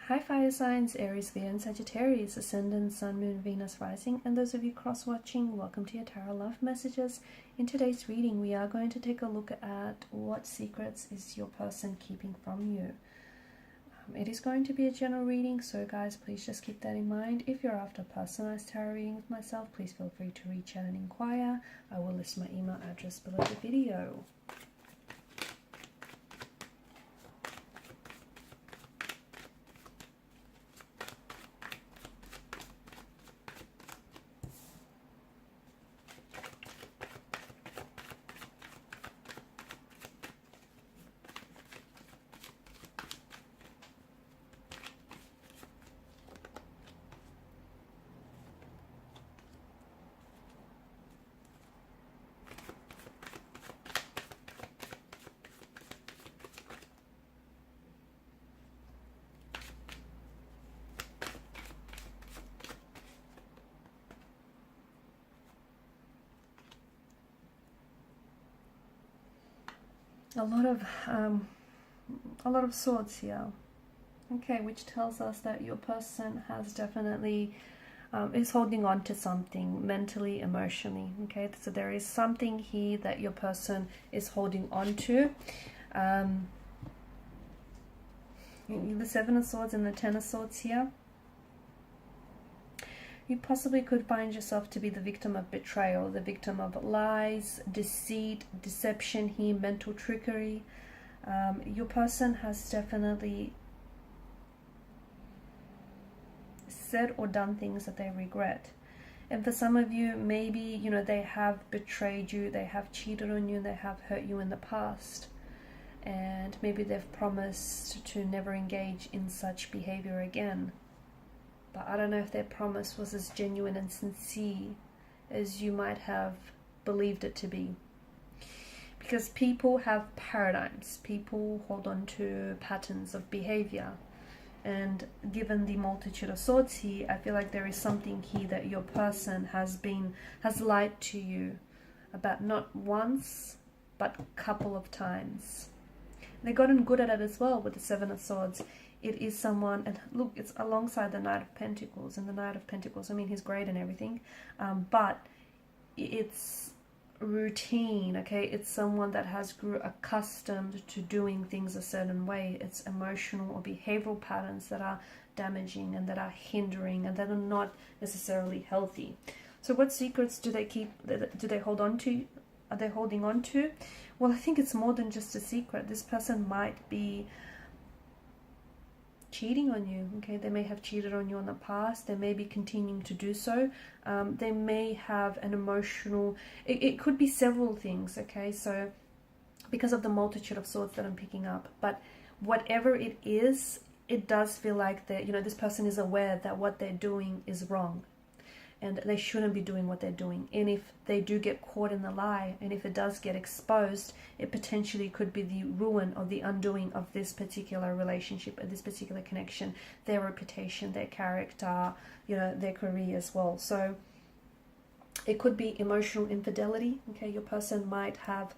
Hi fire signs, Aries, Leo and Sagittarius, Ascendant, Sun, Moon, Venus, Rising, and those of you cross-watching, welcome to your Tarot Love Messages. In today's reading, we are going to take a look at what secrets is your person keeping from you. It is going to be a general reading, so guys, please just keep that in mind. If you're after personalized tarot reading with myself, please feel free to reach out and inquire. I will list my email address below the video. A lot of swords here, okay, which tells us that your person has definitely is holding on to something mentally, emotionally. Okay, so there is something here that your person is holding on to. The Seven of Swords and the Ten of Swords here. You possibly could find yourself to be the victim of betrayal, the victim of lies, deceit, deception here, mental trickery. Your person has definitely said or done things that they regret. And for some of you, maybe, you know, they have betrayed you, they have cheated on you, they have hurt you in the past. And maybe they've promised to never engage in such behavior again. But I don't know if their promise was as genuine and sincere as you might have believed it to be. Because people have paradigms. People hold on to patterns of behavior. And given the multitude of swords here, I feel like there is something here that your person has lied to you about, not once, but a couple of times. They've gotten good at it as well with the Seven of Swords. It is someone, and look, it's alongside the Knight of Pentacles, and the Knight of Pentacles, I mean, he's great and everything, but it's routine, okay? It's someone that has grew accustomed to doing things a certain way. It's emotional or behavioral patterns that are damaging and that are hindering and that are not necessarily healthy. So what secrets do they hold on to? Are they holding on to? Well, I think it's more than just a secret. This person might be cheating on you, okay? They may have cheated on you in the past. They may be continuing to do so. They may have an emotional, it could be several things, okay? So because of the multitude of swords that I'm picking up, but whatever it is, it does feel like that, you know, this person is aware that what they're doing is wrong and they shouldn't be doing what they're doing. And if they do get caught in the lie, and if it does get exposed, it potentially could be the ruin or the undoing of this particular relationship, or this particular connection, their reputation, their character, you know, their career as well. So it could be emotional infidelity, okay? Your person might have,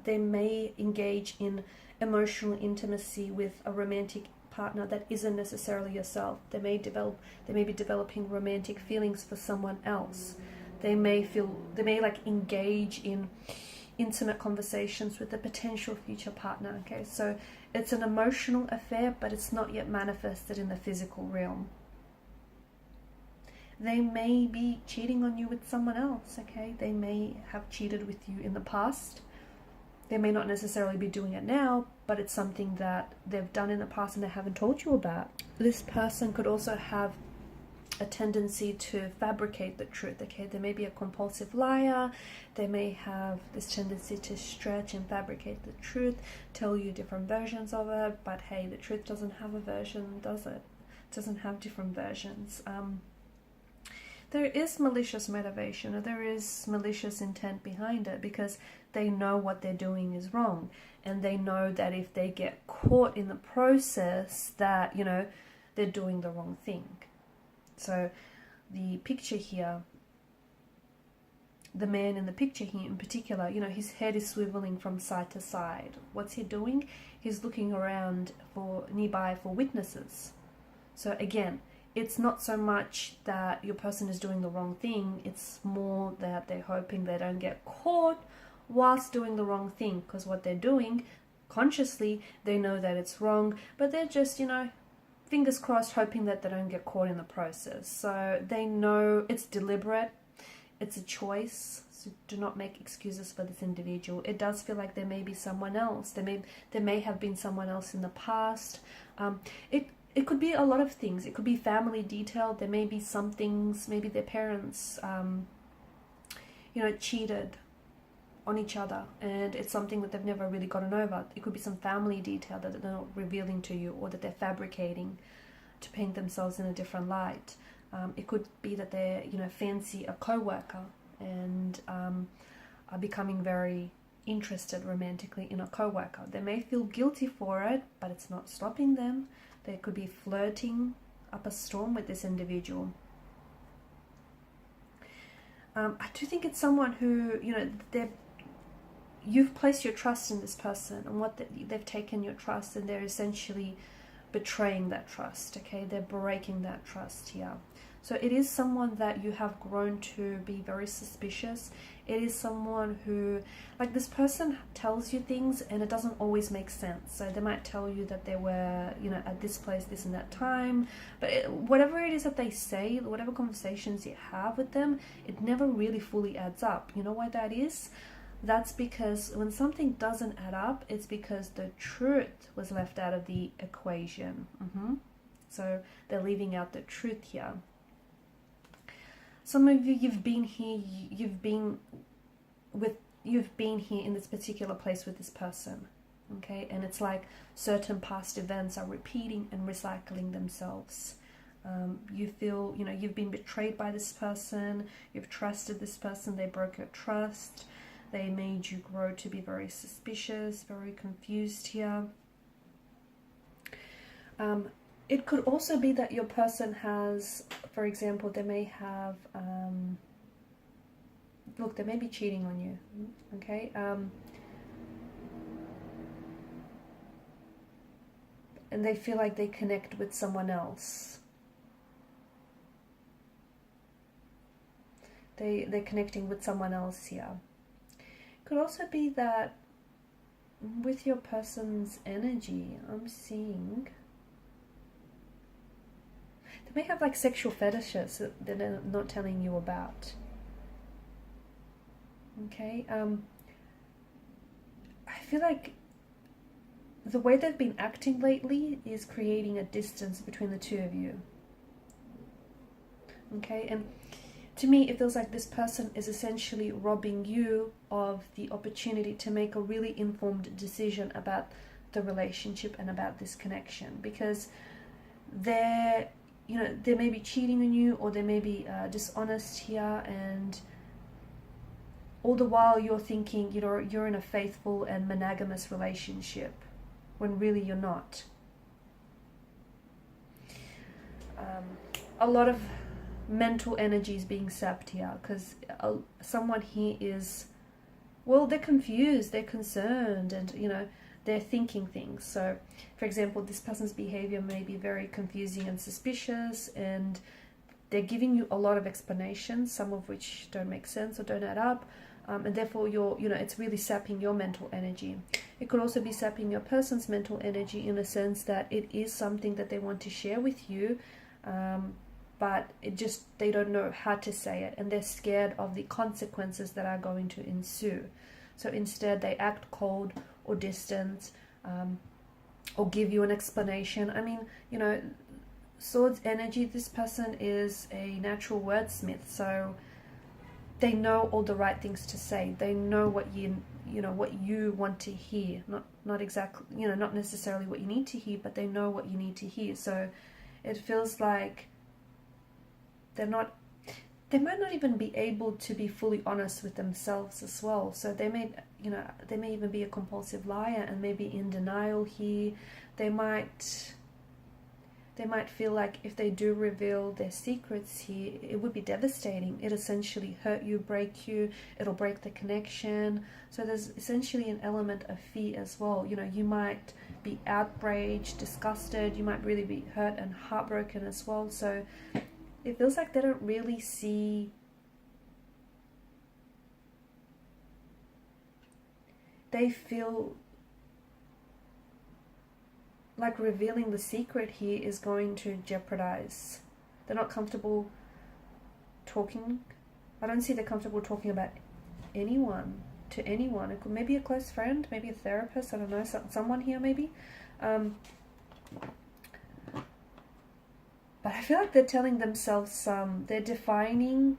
they may engage in emotional intimacy with a romantic partner that isn't necessarily yourself. They may be developing romantic feelings for someone else. They may like engage in intimate conversations with a potential future partner, okay? So it's an emotional affair, but it's not yet manifested in the physical realm. They may be cheating on you with someone else, okay? They may have cheated with you in the past. They may not necessarily be doing it now, but it's something that they've done in the past and they haven't told you about. This person could also have a tendency to fabricate the truth, okay? They may be a compulsive liar. They may have this tendency to stretch and fabricate the truth, tell you different versions of it, but hey, the truth doesn't have a version, does it? It doesn't have different versions. There is malicious motivation, or there is malicious intent behind it, because they know what they're doing is wrong, and they know that if they get caught in the process, that, you know, they're doing the wrong thing. So the picture here the man in the picture here in particular, you know, his head is swiveling from side to side. What's he doing? He's looking around for nearby for witnesses. So again, it's not so much that your person is doing the wrong thing, it's more that they're hoping they don't get caught whilst doing the wrong thing, because what they're doing consciously, they know that it's wrong, but they're just, you know, fingers crossed, hoping that they don't get caught in the process. So they know it's deliberate, it's a choice. So do not make excuses for this individual. It does feel like there may be someone else. There may have been someone else in the past. It could be a lot of things. It could be family detail. There may be some things, maybe their parents, you know, cheated on each other, and it's something that they've never really gotten over. It could be some family detail that they're not revealing to you, or that they're fabricating to paint themselves in a different light. It could be that they, you know, fancy a co-worker and are becoming very interested romantically in a co-worker. They may feel guilty for it, but it's not stopping them. They could be flirting up a storm with this individual. I do think it's someone who, you know, you've placed your trust in this person, and they've taken your trust, and they're essentially betraying that trust. Okay, they're breaking that trust here. So it is someone that you have grown to be very suspicious. It is someone who, like, this person tells you things and it doesn't always make sense. So they might tell you that they were, you know, at this place, this and that time. But whatever it is that they say, whatever conversations you have with them, it never really fully adds up. You know why that is? That's because when something doesn't add up, it's because the truth was left out of the equation. So they're leaving out the truth here. Some of you, you've been here in this particular place with this person, okay? And it's like certain past events are repeating and recycling themselves. You feel, you know, you've been betrayed by this person, you've trusted this person, they broke your trust, they made you grow to be very suspicious, very confused here. It could also be that your person has, for example, they may have, look, they may be cheating on you, okay? And they feel like they connect with someone else. They're connecting with someone else here. It could also be that with your person's energy, I'm seeing they may have like sexual fetishes that they're not telling you about. Okay, I feel like the way they've been acting lately is creating a distance between the two of you. Okay, and to me it feels like this person is essentially robbing you of the opportunity to make a really informed decision about the relationship and about this connection, because they're, you know, they may be cheating on you, or they may be dishonest here, and all the while you're thinking, you know, you're in a faithful and monogamous relationship, when really you're not. A lot of mental energy is being sapped here, because someone here is, well, they're confused, they're concerned, and, you know, they're thinking things. So, for example, this person's behavior may be very confusing and suspicious, and they're giving you a lot of explanations, some of which don't make sense or don't add up, and therefore it's really sapping your mental energy. It could also be sapping your person's mental energy in a sense that it is something that they want to share with you, but they don't know how to say it, and they're scared of the consequences that are going to ensue. So instead they act cold or distant, or give you an explanation. I mean, you know, Swords energy, this person is a natural wordsmith, so they know all the right things to say. They know what what you want to hear, not exactly, not necessarily what you need to hear, but they know what you need to hear. So it feels like they might not even be able to be fully honest with themselves as well. So they may even be a compulsive liar and maybe in denial here. They might They might feel like if they do reveal their secrets here, it would be devastating. It essentially hurt you, break you, it'll break the connection. So there's essentially an element of fear as well. You know, you might be outraged, disgusted, you might really be hurt and heartbroken as well. So it feels like they don't really see, they feel like revealing the secret here is going to jeopardize. They're not comfortable talking. I don't see they're comfortable talking about anyone to anyone. It could maybe a close friend, maybe a therapist, I don't know, someone here maybe. But I feel like they're telling themselves they're defining,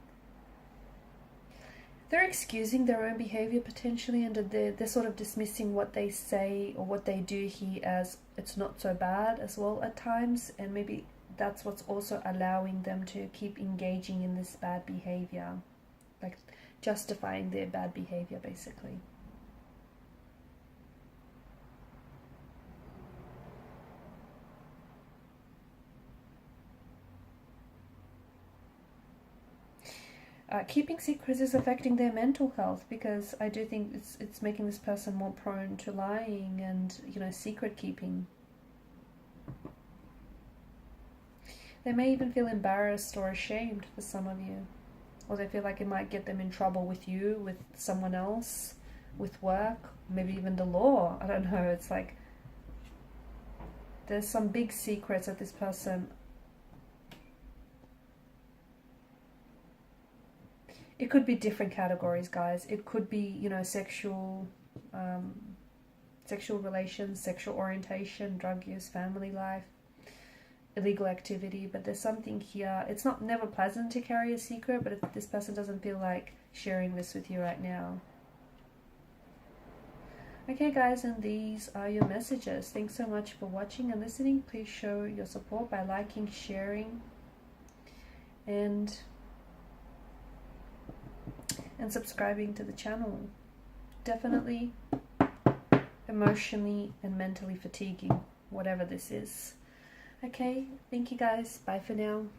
they're excusing their own behavior potentially, and they're sort of dismissing what they say or what they do here as it's not so bad as well at times, and maybe that's what's also allowing them to keep engaging in this bad behavior, like justifying their bad behavior basically. Keeping secrets is affecting their mental health, because I do think it's making this person more prone to lying and, you know, secret keeping. They may even feel embarrassed or ashamed for some of you, or they feel like it might get them in trouble with you, with someone else, with work, maybe even the law. I don't know. It's like there's some big secrets that this person, it could be different categories, guys. It could be, you know, sexual relations, sexual orientation, drug use, family life, illegal activity. But there's something here. It's not never pleasant to carry a secret, but if this person doesn't feel like sharing this with you right now. Okay, guys, and these are your messages. Thanks so much for watching and listening. Please show your support by liking, sharing, and subscribing to the channel. Definitely emotionally and mentally fatiguing, whatever this is. Okay, thank you guys. Bye for now.